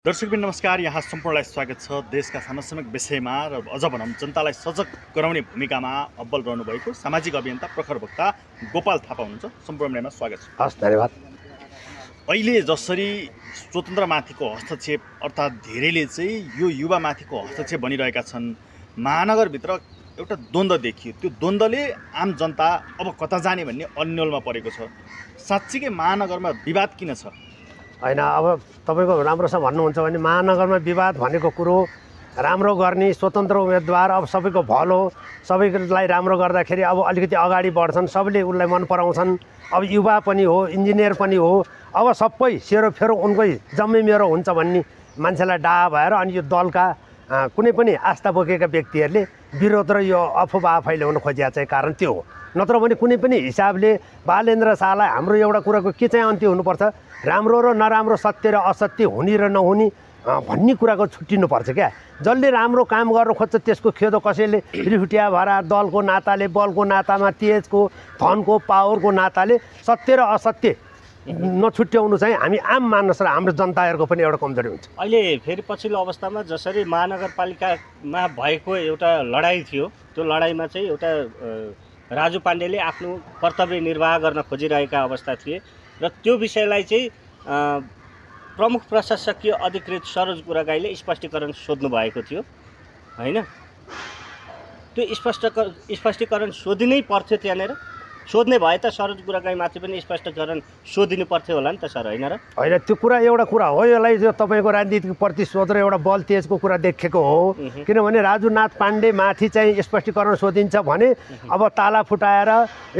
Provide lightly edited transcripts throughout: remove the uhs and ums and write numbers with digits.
दर्शकबिन नमस्कार, यहाँ सम्पूर्णलाई स्वागत छ। देशका समसामयिक विषयमा र अझ भनौँ जनतालाई सजग गराउने भूमिकामा अब्बल रहनुभएको सामाजिक अभियन्ता प्रखर वक्ता गोपाल थापा हुनुहुन्छ। सम्पूर्णमा स्वागत छ। हस्, धन्यवाद। अहिले जसरी स्वतन्त्रमाथिको हस्तक्षेप अर्थात् धेरैले चाहिँ यो युवामाथिको हस्तक्षेप भनिरहेका छन्, महानगरभित्र एउटा द्वन्द्व देखियो। त्यो द्वन्द्वले आम जनता अब कता जाने भन्ने अन्यलमा परेको छ। साँच्चीकै महानगरमा विवाद किन छ? होइन, अब तपाईँको राम्रोसँग भन्नुहुन्छ भने महानगरमा विवाद भनेको कुरो राम्रो गर्ने स्वतन्त्र उम्मेदवार अब सबैको भलो, सबैलाई राम्रो गर्दाखेरि अब अलिकति अगाडि बढ्छन्, सबैले उसलाई मन पराउँछन्। अब युवा पनि हो, इन्जिनियर पनि हो, अब सबै सेरोफेरो उनकै जम्मै मेरो हुन्छ भन्ने मान्छेलाई डाहा भएर अनि यो दलका कुनै पनि आस्था बोकेका व्यक्तिहरूले विरोध र यो अफवाह फैलाउन खोजिया चाहिँ कारण त्यो हो। नत्र भने कुनै पनि हिसाबले बालेन्द्र शाहलाई हाम्रो एउटा कुराको के चाहिँ अन्त्य हुनुपर्छ, राम्रो र नराम्रो, सत्य र असत्य, हुने र नहुने भन्ने कुराको छुट्टिनुपर्छ क्या। जसले राम्रो काम गर्न खोज्छ त्यसको खेदो कसैले रिफुटिया भरा दलको नाताले, बलको नातामा, तेजको, धनको, पावरको नाताले सत्य र असत्य नछुट्याउनु चाहिँ हामी आम मानिस र हाम्रो जनताहरूको पनि एउटा कमजोरी हुन्छ। अहिले फेरि पछिल्लो अवस्थामा जसरी महानगरपालिकामा भएको एउटा लडाइँ थियो, त्यो लडाइँमा चाहिँ एउटा राजु पाण्डेले आफ्नो कर्तव्य निर्वाह गर्न खोजिरहेका अवस्था थिए र त्यो विषयलाई चाहिँ प्रमुख प्रशासकीय अधिकृत सरोज गुरागाईले स्पष्टीकरण सोध्नु भएको थियो हैन। त्यो स्पष्टीकरण सोधिनै पर्थ्यो। त्यहाँनिर सोध्ने भए त सरोज गुरागाईमाथि पनि स्पष्टीकरण सोधिनु पर्थ्यो होला नि त सर, होइन र? होइन, त्यो कुरा एउटा कुरा हो। यसलाई जो तपाईँको राजनीतिक प्रतिशोध र एउटा बल तेजको कुरा देखेको हो। किनभने राजुनाथ पाण्डे माथि चाहिँ स्पष्टीकरण सोधिन्छ भने अब ताला फुटाएर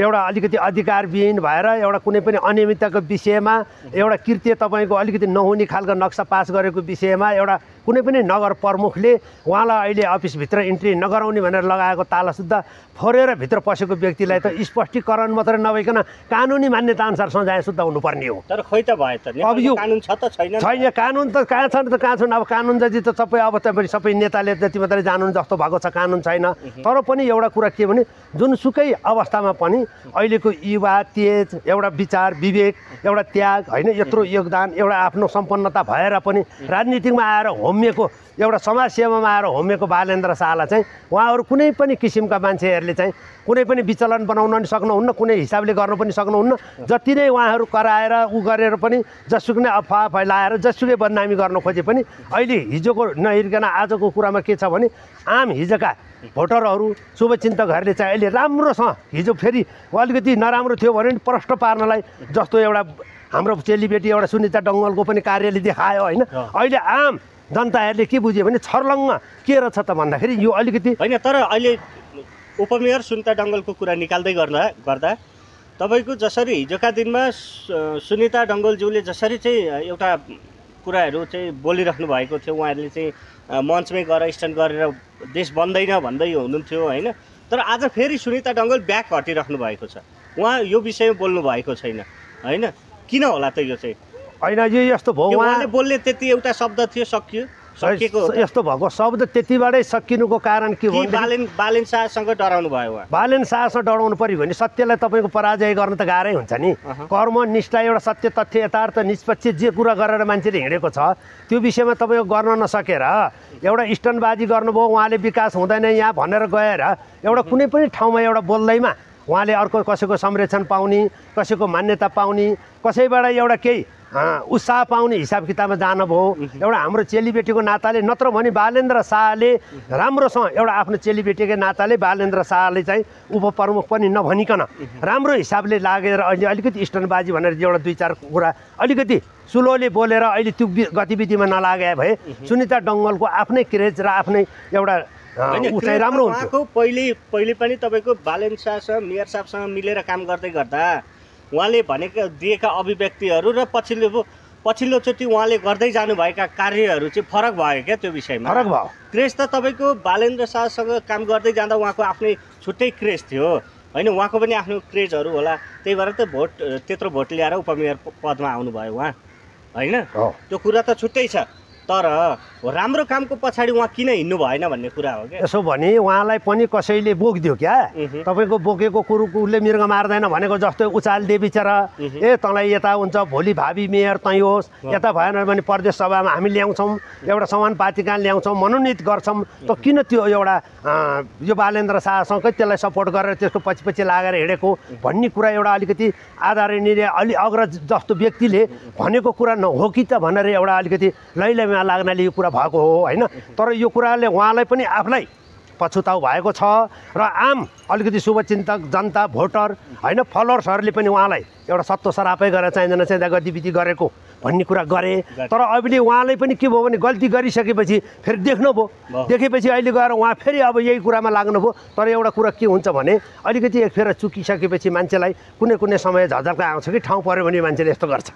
एउटा अलिकति अधिकारविहीन भएर एउटा कुनै पनि अनियमितताको विषयमा एउटा कृत्य तपाईँको अलिकति नहुने खालको नक्सा पास गरेको विषयमा एउटा कुनै पनि नगर प्रमुखले उहाँलाई अहिले अफिसभित्र इन्ट्री नगराउने भनेर लगाएको ताला सुद्धा फोरेर भित्र पसेको व्यक्तिलाई त स्पष्टीकरण मात्रै नभइकन कानुनी मान्यता अनुसार सजाय सुद्धा हुनुपर्ने हो। तर खोइ त भयो त, अब यो कानुन छ त छैन? छैन, कानुन त कहाँ छन् त कहाँ छन्। अब कानुन जति त सबै अब तपाईँ सबै नेताले जति मात्रै जानुन् जस्तो भएको छ, कानुन छैन। तर पनि एउटा कुरा के भने जुनसुकै अवस्थामा पनि अहिलेको युवा तेज, एउटा विचार विवेक, एउटा त्याग, होइन यत्रो योगदान, एउटा आफ्नो सम्पन्नता भएर पनि राजनीतिमा आएर होमिएको, एउटा समाजसेवामा आएर होमिएको बालेन्द्र शाहलाई चाहिँ उहाँहरू कुनै पनि किसिमका मान्छेहरूले चाहिँ कुनै पनि विचलन बनाउन पनि सक्नुहुन्न, कुनै हिसाबले गर्न पनि सक्नुहुन्न। जति नै उहाँहरू कराएर गरेर पनि जसुकै अफवाह फैलाएर जसुकै बदनामी गर्न खोजे पनि अहिले हिजोको नहेरिकन आजको कुरामा के छ भने आम हिजोका भोटरहरू, शुभचिन्तकहरूले चाहिँ अहिले राम्रोसँग, हिजो फेरि अलिकति नराम्रो थियो भने प्रष्ट पार्नलाई जस्तो एउटा हाम्रो चेलीबेटी एउटा सुनिता डङ्गलको पनि कार्यले देखायो होइन। अहिले आम जनताहरूले के बुझ्यो भने छर्लङ्ग के रहेछ त भन्दाखेरि यो अलिकति होइन। तर अहिले उपमेयर सुनिता डङ्गलको कुरा निकाल्दै गर्दा तपाईँको जसरी हिजोका दिनमा सुनिता डङ्गलज्यूले जसरी चाहिँ एउटा कुराहरू चाहिँ बोलिराख्नु भएको थियो, उहाँहरूले चाहिँ मञ्चमै गएर स्ट्यान्ड गरेर देश बन्दैन भन्दै हुनुहुन्थ्यो होइन। तर आज फेरि सुनिता डङ्गल ब्याक हटिराख्नु भएको छ, उहाँ यो विषयमा बोल्नु भएको छैन होइन। किन होला त यो चाहिँ? होइन, यो यस्तो भयो, उहाँले बोल्ने त्यति एउटा शब्द थियो, सकिएको यस्तो भएको शब्द त्यतिबाटै सकिनुको कारण के हो? बालेन शाहसँग डराउनु भयो उहाँ। बालेन शाहसँग डराउनु पर्यो भने सत्यलाई तपाईँको पराजय गर्न त गाह्रै हुन्छ नि। कर्म, निष्ठा, एउटा सत्य, तथ्य, यथार्थ, निष्पक्ष जे कुरा गरेर मान्छेले हिँडेको छ त्यो विषयमा तपाईँको गर्न नसकेर एउटा स्टन्टबाजी गर्नुभयो। उहाँले विकास हुँदैन यहाँ भनेर गएर एउटा कुनै पनि ठाउँमा एउटा बोल्दैमा उहाँले अर्को कसैको संरक्षण पाउने, कसैको मान्यता पाउने, कसैबाट एउटा केही उत्साह पाउने हिसाब किताबमा जानुभयो। एउटा हाम्रो चेलीबेटीको नाताले, नत्र भने बालेन्द्र शाहले राम्रोसँग एउटा आफ्नो चेलीबेटीको नाताले बालेन्द्र शाहले चाहिँ उपप्रमुख पनि नभनिकन राम्रो हिसाबले लागेर अहिले अलिकति स्टन्टबाजी भनेर एउटा दुई चार कुरा अलिकति सुलोले बोलेर अहिले त्यो गतिविधिमा नलागे भए सुनिता डङ्गलको आफ्नै क्रेज र आफ्नै एउटा चाहिँ राम्रो हुन्थ्यो। पहिले पनि तपाईँको बालेन शाहसँग, मेयर साहबसँग मिलेर काम गर्दै गर्दा उहाँले भनेका दिएका अभिव्यक्तिहरू र पछिल्लोचोटि उहाँले गर्दै जानुभएका कार्यहरू चाहिँ फरक भयो क्या? त्यो विषयमा फरक भयो। क्रेज त तपाईँको बालेन्द्र शाहसँग काम गर्दै जाँदा उहाँको आफ्नै छुट्टै क्रेज थियो होइन, उहाँको पनि आफ्नो क्रेजहरू होला, त्यही भएर त त्यत्रो भोट ल्याएर उपमेयर पदमा आउनुभयो उहाँ होइन। त्यो कुरा त छुट्टै छ। तर राम्रो कामको पछाडि उहाँ किन हिँड्नु भएन भन्ने कुरा हो क्या। यसो भने उहाँलाई पनि कसैले बोकिदियो क्या, तपाईँको बोकेको कुरोको उसले मृग मार्दैन भनेको जस्तो उचालिदिए बिचरा, तँलाई यता हुन्छ भोलि भावी मेयर तै होस्, यता भएन भने प्रदेश सभामा हामी ल्याउँछौँ, एउटा समानुपातिक ल्याउँछौँ, मनोनित गर्छौँ, त किन त्यो एउटा यो बालेन्द्र शाहसँगै त्यसलाई सपोर्ट गरेर त्यसको पछि पछि लागेर हिँडेको भन्ने कुरा एउटा अलिकति आदरणीय अलि अग्रज जस्तो व्यक्तिले भनेको कुरा हो कि त भनेर एउटा अलिकति लैलैमा लाग्नाले यो कुरा भएको हो होइन। तर यो कुराले उहाँलाई पनि आफूलाई पछुताउ भएको छ र आम अलिकति शुभचिन्तक जनता भोटर होइन फलोवर्सहरूले पनि उहाँलाई एउटा सत्तो सरापै गरेर चाहिँदैन चाहिँदा गतिविधि गरेको भन्ने कुरा गरे। तर अहिले उहाँले पनि के भयो भने गल्ती गरिसकेपछि फेरि देख्नुभयो, देखेपछि अहिले गएर उहाँ फेरि अब यही कुरामा लाग्नुभयो। तर एउटा कुरा के हुन्छ भने अलिकति एक फेर चुकिसकेपछि मान्छेलाई कुनै कुनै समय झझल्का आउँछ कि ठाउँ पऱ्यो भने मान्छेले यस्तो गर्छ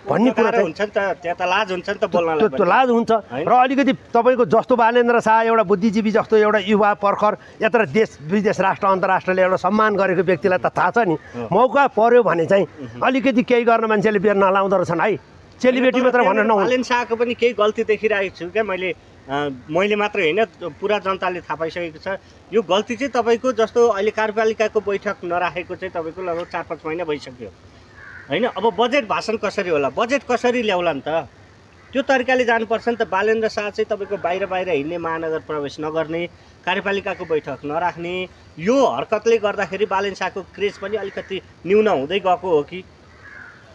भन्ने कुरा हुन्छ नि त, त्यहाँ त लाज हुन्छ नि त बोल्नलाई, त्यो लाज हुन्छ। र अलिकति तपाईँको जस्तो बालेन्द्र शाह एउटा बुद्धिजीवी जस्तो एउटा युवा पर्खर यत्र देश विदेश राष्ट्र अन्तर्राष्ट्रले एउटा सम्मान गरेको व्यक्तिलाई त थाहा छ नि, मौका पर्यो भने चाहिँ अलिकति केही गर्न मान्छेले बिहान नलाउँदो रहेछन् है, चेलीबेटी मात्र भनेर नहुनु। बालेन्द्र शाहको पनि केही गल्ती देखिरहेको छु क्या मैले मात्र होइन, पुरा जनताले थाहा पाइसकेको छ। यो गल्ती चाहिँ तपाईँको जस्तो अहिले कार्यपालिकाको बैठक नराखेको चाहिँ तपाईँको लगभग 4-5 महिना भइसक्यो होइन। अब बजेट भाषण कसरी होला, बजेट कसरी ल्याउला नि त, त्यो तरिकाले जानुपर्छ नि त। बालेन्द्र शाह चाहिँ तपाईँको बाहिर हिँड्ने, महानगर प्रवेश नगर्ने, कार्यपालिकाको बैठक नराख्ने, यो हरकतले गर्दाखेरि बालेन्द्र शाहको क्रेज पनि अलिकति न्यून हुँदै गएको हो कि।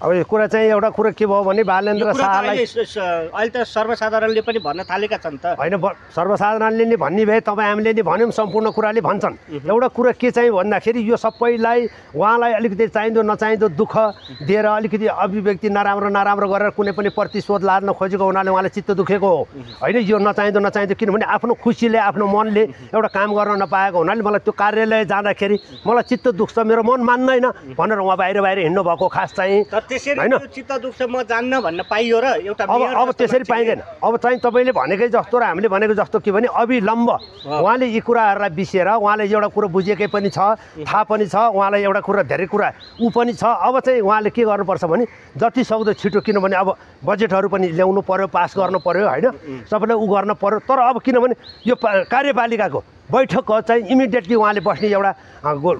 अब यो कुरा चाहिँ एउटा कुरा के भयो भने बालेन्द्र शाहलाई अहिले त सर्वसाधारणले पनि भन्न थालेका छन् त होइन, सर्वसाधारणले नि भन्ने भए तपाईँ हामीले नि भन्यौँ, सम्पूर्ण कुराले भन्छन्। एउटा कुरा के चाहिँ भन्दाखेरि यो सबैलाई उहाँलाई अलिकति चाहिँदो नचाहिँदो दुःख दिएर अलिकति अभिव्यक्ति नराम्रो गरेर कुनै पनि प्रतिशोध लाद्न खोजेको हुनाले उहाँलाई चित्त दुखेको हो होइन। यो नचाहिँदो किनभने आफ्नो खुसीले आफ्नो मनले एउटा काम गर्न नपाएको हुनाले मलाई त्यो कार्यालय जाँदाखेरि मलाई चित्त दुख्छ, मेरो मन मान्दैन भनेर उहाँ बाहिर हिँड्नु भएको खास चाहिँ होइन। चित्त दुख्छ म जान्न भन्न पाइयो र एउटा अब त्यसरी पाइँदैन। अब चाहिँ तपाईँले भनेकै जस्तो र हामीले भनेको जस्तो के भने अविलम्ब उहाँले यी कुराहरूलाई बिर्सेर उहाँले एउटा कुरो बुझेकै पनि छ, थाहा पनि छ, उहाँलाई एउटा कुरा धेरै कुरा ऊ पनि छ। अब चाहिँ उहाँले के गर्नुपर्छ भने जति सक्दो छिटो, किनभने अब बजेटहरू पनि ल्याउनु पर्यो, पास गर्नु पर्यो होइन, सबैलाई ऊ गर्न पर्यो। तर अब किनभने यो कार्यपालिकाको बैठक चाहिँ इमिडिएटली उहाँले बस्ने एउटा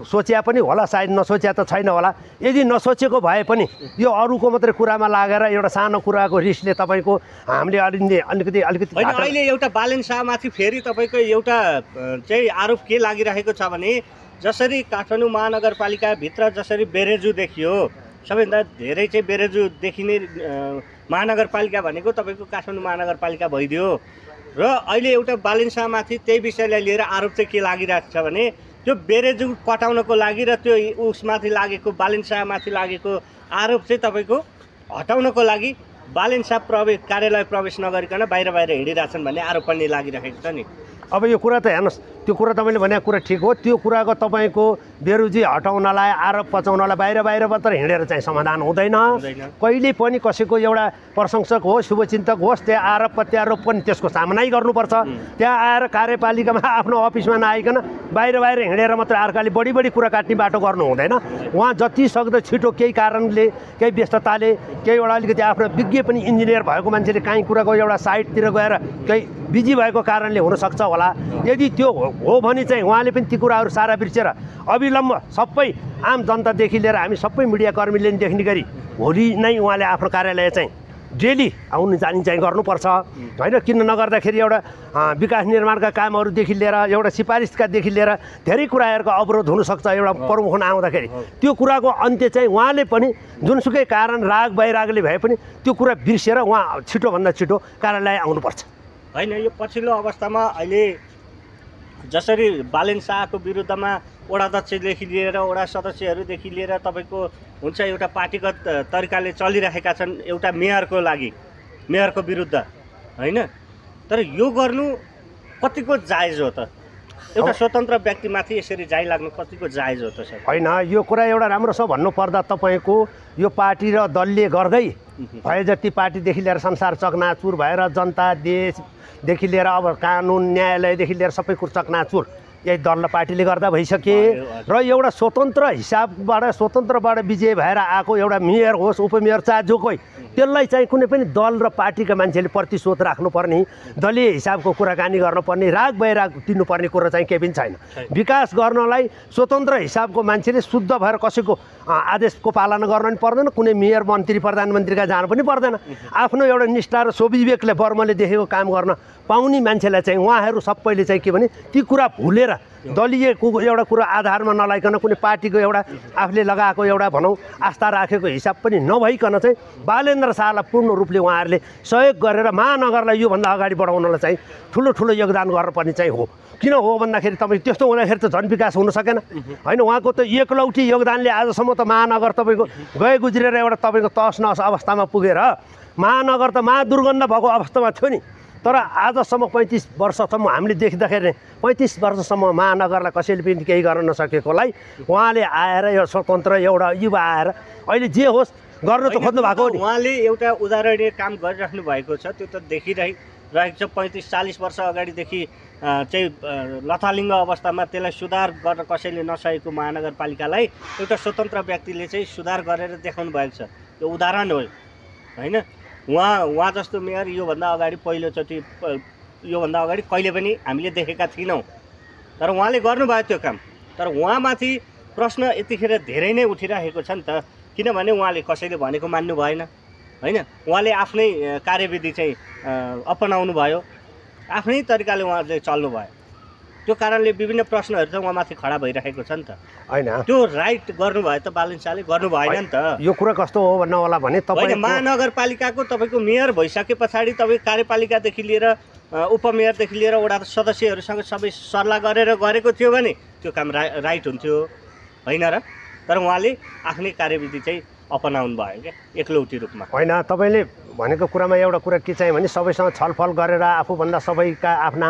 सोचिया पनि होला, सायद नसोचिया त छैन होला। यदि नसोचेको भए पनि यो अरूको मात्रै कुरामा लागेर एउटा सानो कुराको रिसले तपाईँको हामीले अलिकति अहिले एउटा बालेन्द्र शाहमाथि फेरि तपाईँको एउटा चाहिँ आरोप के लागिरहेको छ भने जसरी काठमाडौँ महानगरपालिकाभित्र जसरी बेरेजु देखियो, सबैभन्दा धेरै चाहिँ बेरेजु देखिने महानगरपालिका भनेको तपाईँको काठमाडौँ महानगरपालिका भइदियो। र अहिले एउटा बालेन्द्र शाहमाथि त्यही विषयलाई लिएर आरोप चाहिँ के लागिरहेको छ भने त्यो बेरेजु कटाउनको लागि र त्यो उसमाथि लागेको बालेन्द्र शाहमाथि लागेको आरोप चाहिँ तपाईँको हटाउनको लागि बालेन्द्र शाह कार्यालय प्रवेश नगरिकन बाहिर हिँडिरहेछन् भन्ने आरोप पनि लागिरहेको छ नि। अब यो कुरा त हेर्नुहोस्, त्यो कुरा तपाईँले भनेको कुरा ठिक हो, त्यो कुराको तपाईँको बेरुजी हटाउनलाई आरोप पचाउनलाई बाहिर मात्र हिँडेर चाहिँ समाधान हुँदैन। कहिले पनि कसैको एउटा प्रशंसक होस्, शुभचिन्तक होस्, त्यहाँ आरोप प्रत्यारोप पनि त्यसको सामनै गर्नुपर्छ। त्यहाँ आएर कार्यपालिकामा आफ्नो अफिसमा नआइकन बाहिर हिँडेर मात्र अर्काले बढी कुरा काट्ने बाटो गर्नु हुँदैन। उहाँ जति सक्दो छिटो केही कारणले, केही व्यस्तताले, केही एउटा अलिकति आफ्नो विज्ञ पनि इन्जिनियर भएको मान्छेले काहीँ कुराको एउटा साइडतिर गएर केही बिजी भएको कारणले हुनसक्छ होला। यदि त्यो हो भने चाहिँ उहाँले पनि ती कुराहरू सारा बिर्सेर अविलम्ब सबै आम जनतादेखि लिएर हामी सबै मिडियाकर्मीले देख्ने गरी भोलि नै उहाँले आफ्नो कार्यालय चाहिँ डेली आउनु जाने चाहिँ गर्नुपर्छ होइन। किन नगर्दाखेरि एउटा विकास निर्माणका कामहरूदेखि लिएर एउटा सिफारिसकादेखि लिएर धेरै कुराहरूको अवरोध हुनसक्छ एउटा प्रमुख आउँदाखेरि। त्यो कुराको अन्त्य चाहिँ उहाँले पनि जुनसुकै कारण राग वैरागले भए पनि त्यो कुरा बिर्सेर उहाँ छिटोभन्दा छिटो कार्यालय आउनुपर्छ होइन। यो पछिल्लो अवस्थामा अहिले जसरी बालेन्द्र शाहको विरुद्धमा वडाध्यक्षदेखि लिएर वडा सदस्यहरूदेखि लिएर तपाईँको हुन्छ एउटा पार्टीगत तरिकाले चलिरहेका छन् एउटा मेयरको लागि, मेयरको विरुद्ध होइन। तर यो गर्नु कतिको जायज हो त? एउटा स्वतन्त्र व्यक्तिमाथि यसरी जाइ लाग्नु कतिको जायज हो त सर? होइन, यो कुरा एउटा राम्रो छ भन्नुपर्दा तपाईँको यो पार्टी र दलले गर्दै भए जति पार्टीदेखि लिएर संसार चकनाचुर भएर जनता देशदेखि लिएर अब कानुन न्यायालयदेखि लिएर सबै कुरो चकनाचुर यही दल र पार्टीले गर्दा भइसके र एउटा स्वतन्त्रबाट विजय भएर आएको एउटा मेयर होस् उपमेयर चाहे जो कोही त्यसलाई चाहिँ कुनै पनि दल र पार्टीका मान्छेले प्रतिशोध राख्नुपर्ने दलीय हिसाबको कुराकानी गर्नुपर्ने राग वैराग दिनुपर्ने कुरा चाहिँ केही पनि छैन। विकास गर्नलाई स्वतन्त्र हिसाबको मान्छेले शुद्ध भएर कसैको आदेशको पालना गर्न पनि पर्दैन, कुनै मेयर मन्त्री प्रधानमन्त्रीका जानु पनि पर्दैन। आफ्नो एउटा निष्ठा र स्वविवेकले बर्मले देखेको काम गर्न पाउने मान्छेलाई चाहिँ उहाँहरू सबैले चाहिँ के भने ती कुरा भुलेर दलीयको एउटा कुरा आधारमा नलाइकन कुनै पार्टीको एउटा आफूले लगाएको एउटा भनौँ आस्था राखेको हिसाब पनि नभइकन चाहिँ बालेन्द्र शाहलाई पूर्ण रूपले उहाँहरूले सहयोग गरेर महानगरलाई योभन्दा अगाडि बढाउनलाई चाहिँ ठुलो योगदान गर्नुपर्ने चाहिँ हो। किन हो भन्दाखेरि तपाईँ त्यस्तो हुँदाखेरि त झन् विकास हुन सकेन होइन। उहाँको त एकलौटी योगदानले आजसम्म त महानगर तपाईँको गए गुज्रेर एउटा तपाईँको तहस नहस अवस्थामा पुगेर महानगर त महादुर्गन्ध भएको अवस्थामा थियो नि। तर आजसम्म 35 वर्षसम्म हामीले देख्दाखेरि 35 वर्षसम्म महानगरलाई कसैले पनि केही गर्न नसकेकोलाई उहाँले आएर यो स्वतन्त्र एउटा युवा आएर अहिले जे होस् गर्न त खोज्नु भएको हो नि। उहाँले एउटा उदाहरणीय काम गरिराख्नु भएको छ, त्यो त देखिरहेको छ। 35-40 वर्ष अगाडिदेखि चाहिँ लथालिङ्ग अवस्थामा त्यसलाई सुधार गर्न कसैले नसकेको महानगरपालिकालाई एउटा स्वतन्त्र व्यक्तिले चाहिँ सुधार गरेर देखाउनु भएको छ। त्यो उदाहरण हो होइन। उहाँ जस्तो मेयर योभन्दा अगाडि पहिलोचोटि योभन्दा अगाडि कहिले पनि हामीले देखेका थिएनौँ, तर उहाँले गर्नुभयो त्यो काम। तर उहाँमाथि प्रश्न यतिखेर धेरै नै उठिरहेको छ नि त, किनभने उहाँले कसैले भनेको मान्नु भएन होइन। उहाँले आफ्नै कार्यविधि चाहिँ अपनाउनु भयो, आफ्नै तरिकाले उहाँ चाहिँ चल्नु भयो। त्यो कारणले विभिन्न प्रश्नहरू त उहाँमाथि खडा भइरहेको छ नि त होइन। त्यो राइट गर्नुभयो त बालेन्द्र शाहले, गर्नु भएन नि त। यो कुरा कस्तो हो भन्न होला भने तपाईँ महानगरपालिकाको तपाईँको मेयर भइसके पछाडि तपाईँ कार्यपालिकादेखि लिएर उपमेयरदेखि लिएर वडा सदस्यहरूसँग सबै सल्लाह गरेर गरेको थियो भने त्यो काम राइट हुन्थ्यो होइन र। तर उहाँले आफ्नै कार्यविधि चाहिँ अपनाउनु भयो क्या एकलौटी रूपमा होइन। तपाईँले भनेको कुरामा एउटा कुरा के चाहिँ भने सबैसँग छलफल गरेर आफूभन्दा सबैका आफ्ना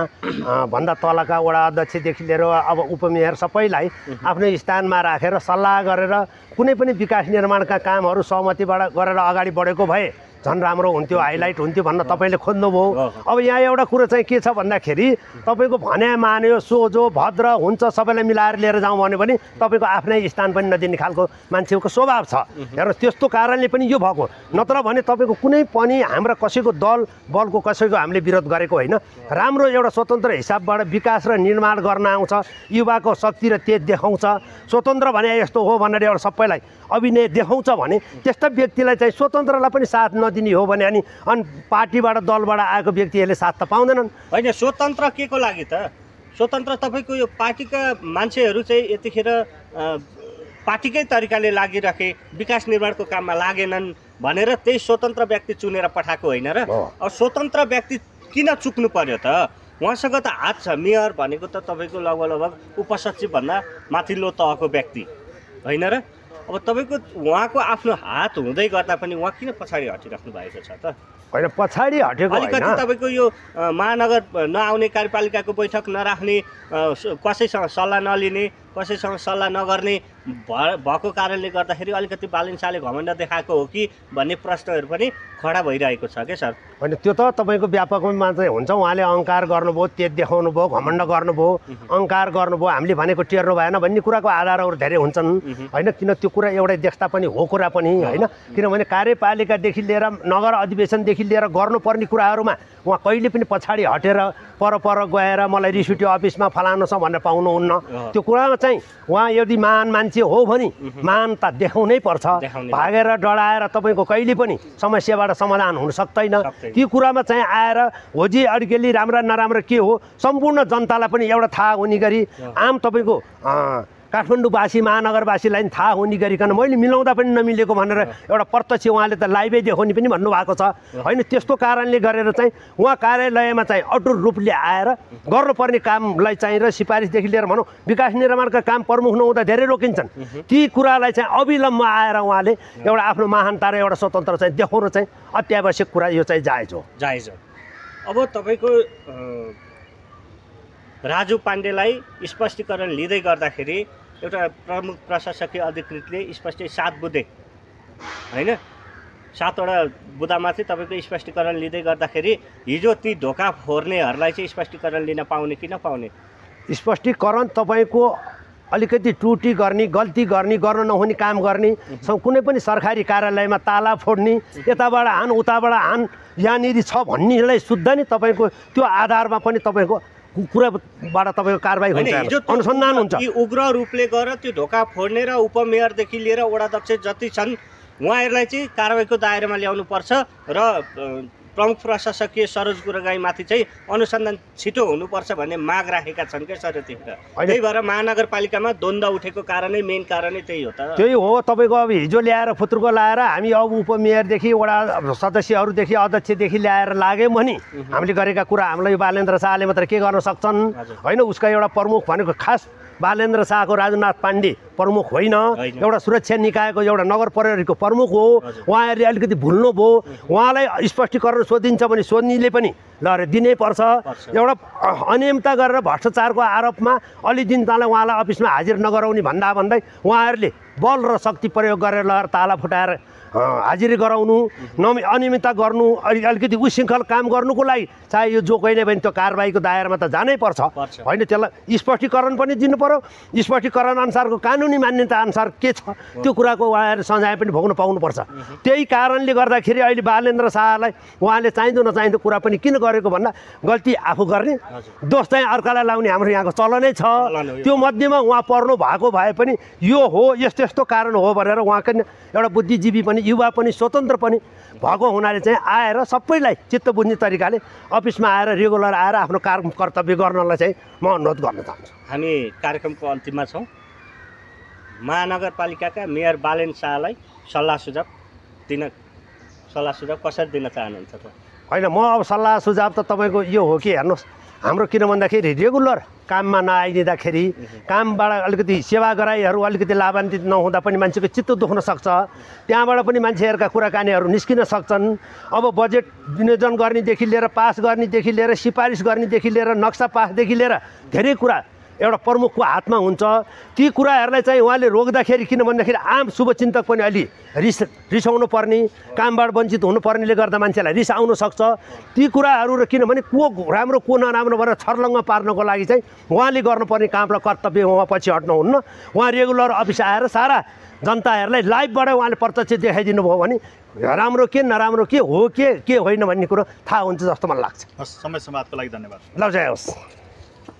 भन्दा तलका वडा अध्यक्षदेखि लिएर अब उपमेयर सबैलाई आफ्नो स्थानमा राखेर सल्लाह गरेर कुनै पनि विकास निर्माणका कामहरू सहमतिबाट गरेर अगाडि बढेको भए झन् राम्रो हुन्थ्यो, हाइलाइट हुन्थ्यो भन्न तपाईँले खोज्नुभयो। अब यहाँ एउटा कुरो चाहिँ के छ भन्दाखेरि तपाईँको भन्या मान्यो सोझो भद्र हुन्छ सबैलाई मिलाएर लिएर जाउँ भन्यो भने तपाईँको आफ्नै स्थान पनि नदिने खालको मान्छेको स्वभाव छ। हेर्नु त्यस्तो कारणले पनि यो भएको, नत्र भने तपाईँको कुनै पनि हाम्रा कसैको दल बलको कसैको हामीले विरोध गरेको होइन। राम्रो एउटा स्वतन्त्र हिसाबबाट विकास र निर्माण गर्न आउँछ, युवाको शक्ति र तेज देखाउँछ। स्वतन्त्र भने यस्तो हो भनेर एउटा सबैलाई अभिनय देखाउँछ भने त्यस्ता व्यक्तिलाई चाहिँ स्वतन्त्रलाई पनि साथ नदिने हो भने अनि पार्टीबाट दलबाट आएको व्यक्तिहरूले साथ त पाउँदैनन् होइन। स्वतन्त्र के को लागि त? स्वतन्त्र तपाईँको यो पार्टीका मान्छेहरू चाहिँ यतिखेर पार्टीकै तरिकाले लागिराखे विकास निर्माणको काममा लागेनन् भनेर त्यही स्वतन्त्र व्यक्ति चुनेर पठाएको होइन र। अब स्वतन्त्र व्यक्ति किन चुक्नु पर्यो त? उहाँसँग त हात छ। मेयर भनेको त तपाईँको लगभग उपसचिवभन्दा माथिल्लो तहको व्यक्ति होइन र। अब तपाईँको उहाँको आफ्नो हात हुँदै गर्दा पनि उहाँ किन पछाडि हटिराख्नु भएको छ त? होइन पछाडि हटेको अलिकति तपाईँको यो महानगर नआउने कार्यपालिकाको बैठक नराख्ने, कसैसँग सल्लाह नलिने, कसैसँग सल्लाह नगर्ने भएको कारणले गर्दाखेरि अलिकति बालेन्द्र शाहले घमण्ड देखाएको हो कि भन्ने प्रश्नहरू पनि खडा भइरहेको छ क्या सर। होइन त्यो त तपाईँको व्यापकमा चाहिँ हुन्छ। उहाँले अहङ्कार गर्नुभयो, तेज देखाउनु भयो, घमण्ड गर्नुभयो, अहङ्कार गर्नुभयो, हामीले भनेको टेर्नु भएन भन्ने कुराको आधारहरू धेरै हुन्छन् होइन। किन त्यो कुरा एउटै देख्दा पनि हो कुरा पनि होइन। किनभने कार्यपालिकादेखि लिएर नगर अधिवेशनदेखि लिएर गर्नुपर्ने कुराहरूमा उहाँ कहिले पनि पछाडि हटेर पर गएर मलाई रिस उठ्यो अफिसमा फलानु छ भनेर पाउनुहुन्न। त्यो कुरामा चाहिँ उहाँ यदि महान मान्छे हो भने महानता देखाउनै पर्छ। भागेर डराएर तपाईँको कहिले पनि समस्याबाट समाधान हुन सक्दैन। ती कुरामा चाहिँ आएर होजी अड्केली राम्रा नराम्रो के हो सम्पूर्ण जनतालाई पनि एउटा थाहा हुने गरी आम तपाईँको काठमाडौँवासी महानगरवासीलाई थाहा हुने गरिकन मैले मिलाउँदा पनि नमिलेको भनेर एउटा प्रत्यक्ष उहाँले त लाइभै देखाउने पनि भन्नुभएको छ होइन। त्यस्तो कारणले गरेर चाहिँ उहाँ कार्यालयमा चाहिँ अटुट रूपले आएर गर्नुपर्ने कामलाई चाहिँ र सिफारिसदेखि लिएर भनौँ विकास निर्माणका काम प्रमुख नहुँदा धेरै रोकिन्छन्। ती कुरालाई चाहिँ अविलम्ब आएर उहाँले एउटा आफ्नो महानता र एउटा स्वतन्त्र चाहिँ देखाउनु चाहिँ अत्यावश्यक कुरा, यो चाहिँ जायज हो। अब तपाईँको राजु पाण्डेलाई स्पष्टीकरण लिँदै गर्दाखेरि एउटा प्रमुख प्रशासकीय अधिकृतले स्पष्ट 7 बुँदे होइन 7वटा बुँदामाथि तपाईँको स्पष्टीकरण लिँदै गर्दाखेरि हिजो ती ढोका फोर्नेहरूलाई चाहिँ स्पष्टीकरण लिन पाउने कि नपाउने स्पष्टीकरण तपाईँको अलिकति त्रुटि गर्ने गल्ती गर्ने गर्न नहुने काम गर्ने कुनै पनि सरकारी कार्यालयमा ताला फोड्ने यताबाट हान उताबाट हान यहाँनिर छ भन्नेलाई सुद्धा नि तपाईँको त्यो आधारमा पनि तपाईँको कुराबाट तपाईँको कारबाही हुन्छ अनुसन्धान हुन्छ। उग्र रूपले गएर त्यो ढोका फोड्ने र उपमेयरदेखि लिएर वडाध्यक्ष जति छन् उहाँहरूलाई चाहिँ कारबाहीको दायरामा ल्याउनु पर्छ र प्रमुख प्रशासकीय सरोज गुरुगाईमाथि चाहिँ अनुसन्धान छिटो हुनुपर्छ भन्ने माग राखेका छन् क्या सरतिर। त्यही भएर महानगरपालिकामा द्वन्द्व उठेको कारणै मेन कारणै त्यही हो त। त्यही हो तपाईँको अब हिजो ल्याएर फुत्रुको लाएर हामी अब उपमेयरदेखि वडा सदस्यहरूदेखि अध्यक्षदेखि ल्याएर लाग्यौँ भने हामीले गरेका कुरा हामीलाई बालेन्द्र शाहले मात्र के गर्न सक्छन् होइन। उसका एउटा प्रमुख भनेको खास बालेन्द्र शाहको राजनाथ पाण्डे प्रमुख होइन, एउटा सुरक्षा निकायको एउटा नगर प्रहरीको प्रमुख हो। उहाँहरूले अलिकति भुल्नुभयो। उहाँलाई स्पष्टीकरण सोधिन्छ भने सोध्नेले पनि ल अरे दिनै पर्छ। एउटा अनियमितता गरेर भ्रष्टाचारको आरोपमा अलि दिन ताला उहाँलाई अफिसमा हाजिर नगराउने भन्दै उहाँहरूले बल र शक्ति प्रयोग गरेर लगाएर ताला फुटाएर हाजिरी गराउनु अनियमितता गर्नु अलिकति उशृङ्खल काम गर्नुको लागि चाहे यो जो कहिले पनि त्यो कारबाहीको दायरामा त जानै पर्छ होइन। त्यसलाई स्पष्टीकरण पनि दिनु पर्यो। स्पष्टीकरण अनुसारको कानुनी मान्यता अनुसार के छ त्यो कुराको उहाँहरू सजाय पनि भोग्न पाउनुपर्छ। त्यही कारणले गर्दाखेरि अहिले बालेन्द्र शाहलाई उहाँले चाहिँदो नचाहिँदो कुरा पनि किन गरेको भन्दा गल्ती आफू गर्ने दोष चाहिँ अर्कालाई लाउने हाम्रो यहाँको चलनै छ। त्यो मध्येमा उहाँ पर्नु भएको भए पनि यो हो यस्तो यस्तो कारण हो भनेर उहाँको एउटा बुद्धिजीवी पनि युवा पनि स्वतन्त्र पनि भएको हुनाले चाहिँ आएर सबैलाई चित्त बुझ्ने तरिकाले अफिसमा आएर रेगुलर आएर आफ्नो कर्तव्य गर्नलाई चाहिँ म अनुरोध गर्न चाहन्छु। हामी कार्यक्रमको अन्तिममा छौँ। महानगरपालिकाका मेयर बालेन्द्र शाहलाई सल्लाह सुझाव कसरी दिन चाहनुहुन्छ त? होइन म अब सल्लाह सुझाव त तपाईँको यो हो कि हेर्नुहोस् हाम्रो किन भन्दाखेरि रेगुलर काममा नआइदिँदाखेरि कामबाट अलिकति सेवा गराईहरू अलिकति लाभान्वित नहुँदा पनि मान्छेको चित्त दुख्न सक्छ। त्यहाँबाट पनि मान्छेहरूका कुराकानीहरू निस्किन सक्छन्। अब बजेट विनियोजन गर्नेदेखि लिएर पास गर्नेदेखि लिएर सिफारिस गर्नेदेखि लिएर नक्सा पासदेखि लिएर धेरै कुरा एउटा प्रमुखको हातमा हुन्छ। ती कुराहरूलाई चाहिँ उहाँले रोक्दाखेरि किन भन्दाखेरि आम शुभचिन्तक पनि अलि रिसाउनु पर्ने कामबाट वञ्चित हुनुपर्नेले गर्दा मान्छेलाई रिस आउन सक्छ। ती कुराहरू र किनभने को राम्रो को नराम्रो भनेर छर्लङ्ग पार्नको लागि चाहिँ उहाँले गर्नुपर्ने काम र कर्तव्य उहाँ पछि हट्नुहुन्न। उहाँ रेगुलर अफिस आएर सारा जनताहरूलाई लाइभबाट उहाँले प्रत्यक्ष देखाइदिनु भयो भने राम्रो के नराम्रो के हो के होइन भन्ने कुरो थाहा हुन्छ जस्तो मलाई लाग्छ। समय समाजको लागि धन्यवाद। ल जय होस्।